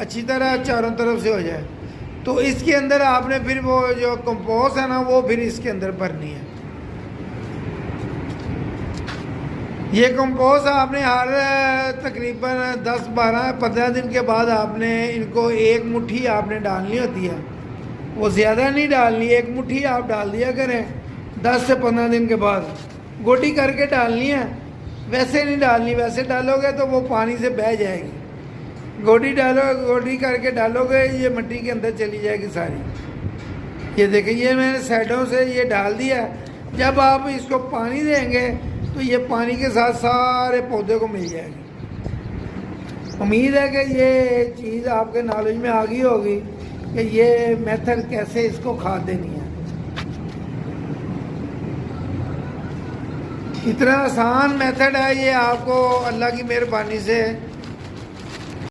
अच्छी तरह चारों तरफ से हो जाए। तो इसके अंदर आपने फिर वो जो कंपोस्ट है ना वो फिर इसके अंदर भरनी है। ये कंपोस्ट आपने हर तकरीबन 10, 12, 15 दिन के बाद आपने इनको एक मुट्ठी आपने डालनी होती है। वो ज़्यादा नहीं डालनी, एक मुट्ठी आप डाल दिया करें 10 से 15 दिन के बाद। गोटी करके डालनी है, वैसे नहीं डालनी, वैसे डालोगे तो वो पानी से बह जाएगी। गोटी डालो, गोटी करके डालोगे ये मिट्टी के अंदर चली जाएगी सारी। ये देखिए ये मैंने साइडों से ये डाल दिया। जब आप इसको पानी देंगे तो ये पानी के साथ सारे पौधे को मिल जाएगी। उम्मीद है कि ये चीज़ आपके नॉलेज में आ गई होगी कि ये मेथड कैसे इसको खाद देनी है। इतना आसान मेथड है ये, आपको अल्लाह की मेहरबानी से